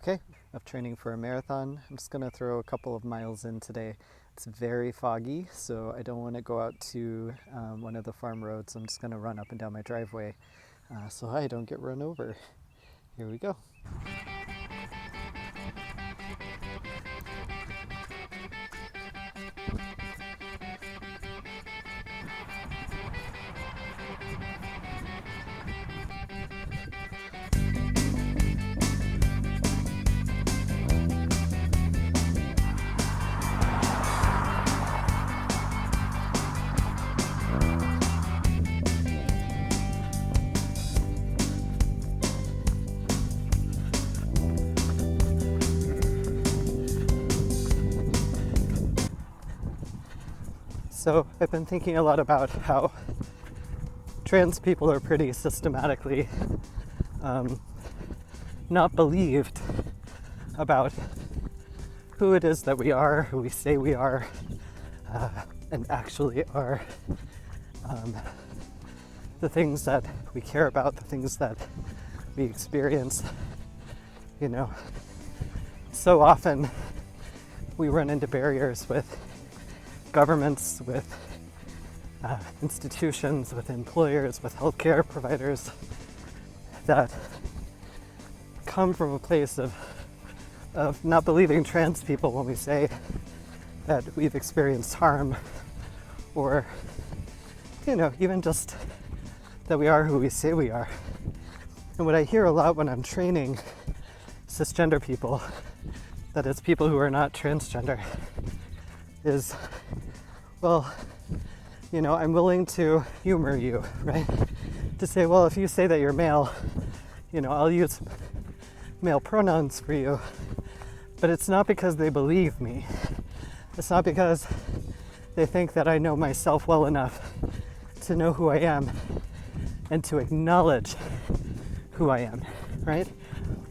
Okay, of training for a marathon. I'm just gonna throw a couple of miles in today. It's very foggy, so I don't want to go out to one of the farm roads. I'm just gonna run up and down my driveway so I don't get run over. Here we go. So I've been thinking a lot about how trans people are pretty systematically not believed about who it is that we are, who we say we are, and actually are. The things that we care about, the things that we experience. You know, so often we run into barriers with governments, with institutions, with employers, with healthcare providers that come from a place of not believing trans people when we say that we've experienced harm, or, you know, even just that we are who we say we are. And what I hear a lot when I'm training cisgender people, that is people who are not transgender, is, well, you know, I'm willing to humor you, right? To say, well, if you say that you're male, you know, I'll use male pronouns for you, but it's not because they believe me. It's not because they think that I know myself well enough to know who I am and to acknowledge who I am, right?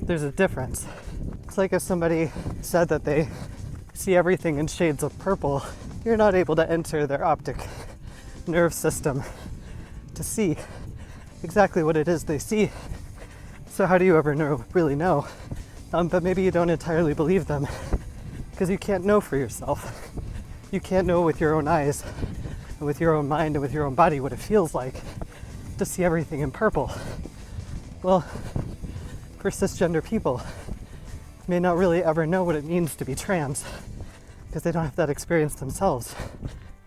There's a difference. It's like if somebody said that they see everything in shades of purple, you're not able to enter their optic nerve system to see exactly what it is they see. So how do you ever really know? But maybe you don't entirely believe them because you can't know for yourself. You can't know with your own eyes and with your own mind and with your own body what it feels like to see everything in purple. Well, for cisgender people, may not really ever know what it means to be trans because they don't have that experience themselves.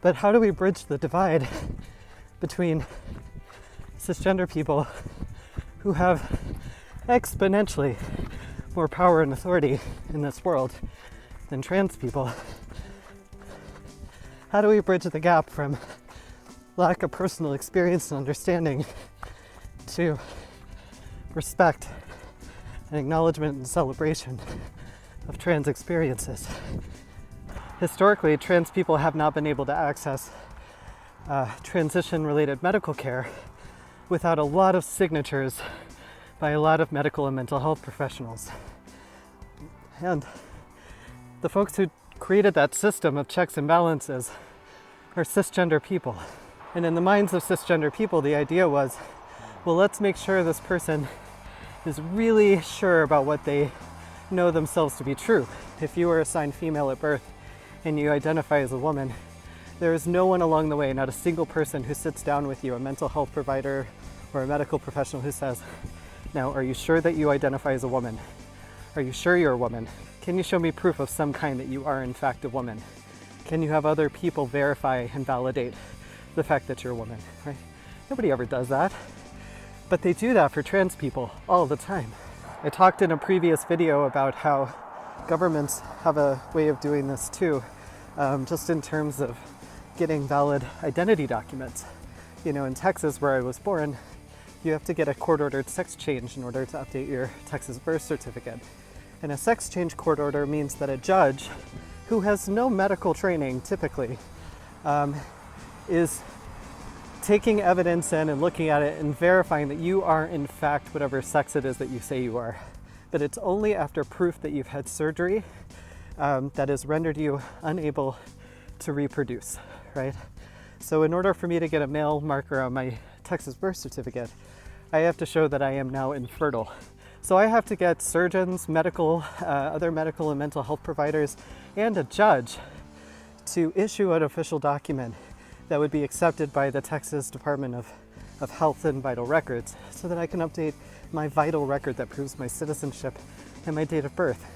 But how do we bridge the divide between cisgender people who have exponentially more power and authority in this world than trans people? How do we bridge the gap from lack of personal experience and understanding to respect and acknowledgement and celebration of trans experiences? Historically, trans people have not been able to access transition-related medical care without a lot of signatures by a lot of medical and mental health professionals. And the folks who created that system of checks and balances are cisgender people. And in the minds of cisgender people, the idea was, well, let's make sure this person is really sure about what they know themselves to be true. If you were assigned female at birth and you identify as a woman, there is no one along the way, not a single person who sits down with you, a mental health provider or a medical professional, who says, now, are you sure that you identify as a woman? Are you sure you're a woman? Can you show me proof of some kind that you are in fact a woman? Can you have other people verify and validate the fact that you're a woman, right? Nobody ever does that. But they do that for trans people all the time. I talked in a previous video about how governments have a way of doing this too, just in terms of getting valid identity documents. You know, in Texas, where I was born, you have to get a court-ordered sex change in order to update your Texas birth certificate. And a sex change court order means that a judge who has no medical training typically is taking evidence in and looking at it and verifying that you are in fact whatever sex it is that you say you are. But it's only after proof that you've had surgery that has rendered you unable to reproduce, right? So in order for me to get a male marker on my Texas birth certificate, I have to show that I am now infertile. So I have to get surgeons, other medical and mental health providers, and a judge to issue an official document that would be accepted by the Texas Department of Health and Vital Records, so that I can update my vital record that proves my citizenship and my date of birth.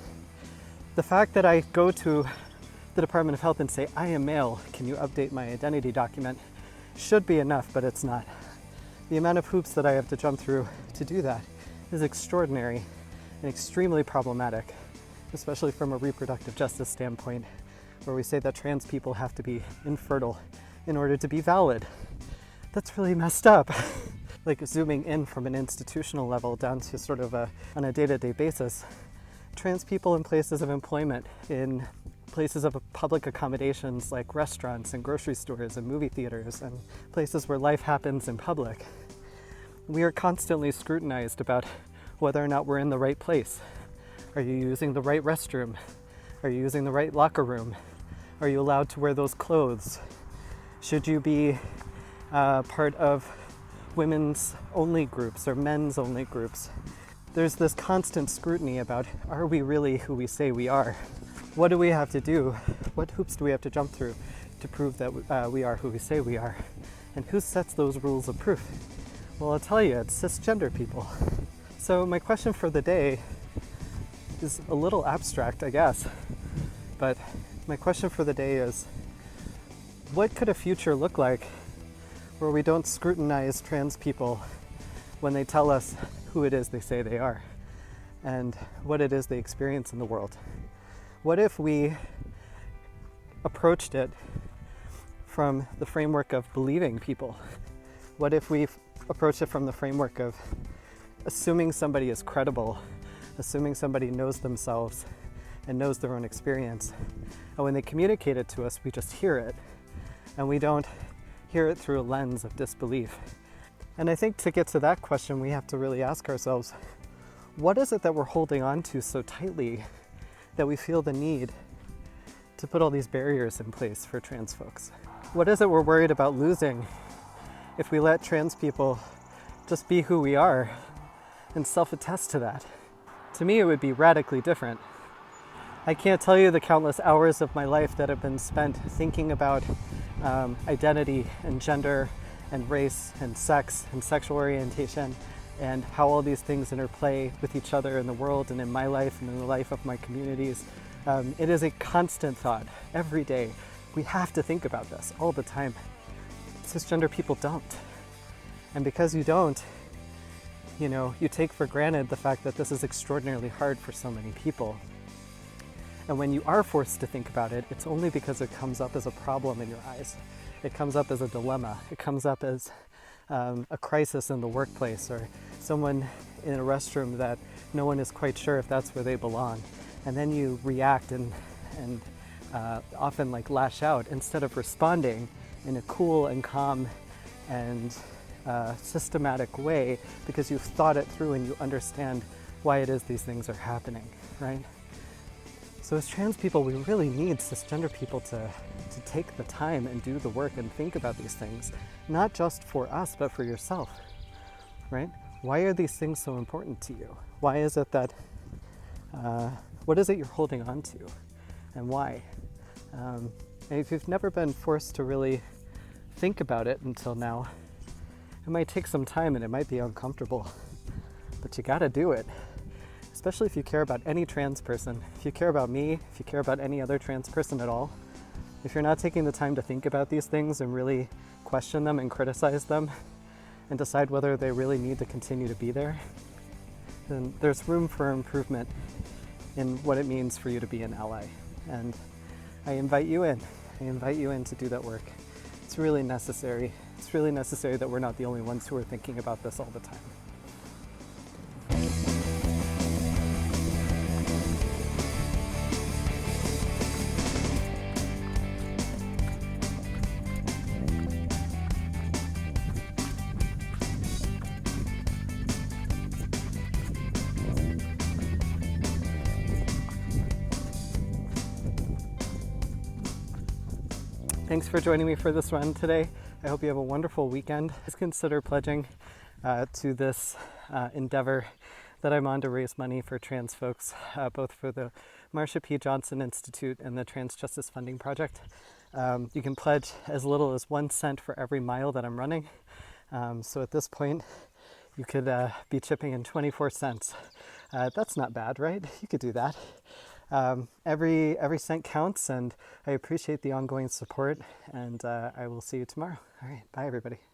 The fact that I go to the Department of Health and say, I am male, can you update my identity document, should be enough, but it's not. The amount of hoops that I have to jump through to do that is extraordinary and extremely problematic, especially from a reproductive justice standpoint, where we say that trans people have to be infertile in order to be valid. That's really messed up. Like zooming in from an institutional level down to sort of on a day-to-day basis, trans people in places of employment, in places of public accommodations like restaurants and grocery stores and movie theaters and places where life happens in public, we are constantly scrutinized about whether or not we're in the right place. Are you using the right restroom? Are you using the right locker room? Are you allowed to wear those clothes? Should you be part of women's only groups or men's only groups? There's this constant scrutiny about, are we really who we say we are? What do we have to do? What hoops do we have to jump through to prove that we are who we say we are? And who sets those rules of proof? Well, I'll tell you, it's cisgender people. So my question for the day is a little abstract, I guess. But my question for the day is, what could a future look like where we don't scrutinize trans people when they tell us who it is they say they are and what it is they experience in the world? What if we approached it from the framework of believing people? What if we approached it from the framework of assuming somebody is credible, assuming somebody knows themselves and knows their own experience, and when they communicate it to us, we just hear it, and we don't hear it through a lens of disbelief? And I think to get to that question, we have to really ask ourselves, what is it that we're holding on to so tightly that we feel the need to put all these barriers in place for trans folks? What is it we're worried about losing if we let trans people just be who we are and self-attest to that? To me, it would be radically different. I can't tell you the countless hours of my life that have been spent thinking about identity and gender and race and sex and sexual orientation and how all these things interplay with each other in the world and in my life and in the life of my communities. It is a constant thought every day. We have to think about this all the time. Cisgender people don't. And because you don't, you take for granted the fact that this is extraordinarily hard for so many people. And when you are forced to think about it, it's only because it comes up as a problem in your eyes. It comes up as a dilemma. It comes up as a crisis in the workplace, or someone in a restroom that no one is quite sure if that's where they belong. And then you react and often lash out instead of responding in a cool and calm and systematic way, because you've thought it through and you understand why it is these things are happening, right? So as trans people, we really need cisgender people to take the time and do the work and think about these things, not just for us, but for yourself, right? Why are these things so important to you? Why is it that, what is it you're holding on to, and why? And if you've never been forced to really think about it until now, it might take some time and it might be uncomfortable, but you gotta do it. Especially if you care about any trans person. If you care about me, if you care about any other trans person at all, if you're not taking the time to think about these things and really question them and criticize them and decide whether they really need to continue to be there, then there's room for improvement in what it means for you to be an ally. And I invite you in. I invite you in to do that work. It's really necessary. It's really necessary that we're not the only ones who are thinking about this all the time. Thanks for joining me for this run today. I hope you have a wonderful weekend. Just consider pledging to this endeavor that I'm on to raise money for trans folks, both for the Marsha P. Johnson Institute and the Trans Justice Funding Project. You can pledge as little as 1 cent for every mile that I'm running. So at this point, you could be chipping in 24 cents. That's not bad, right? You could do that. Every cent counts, and I appreciate the ongoing support, and I will see you tomorrow. All right, bye everybody.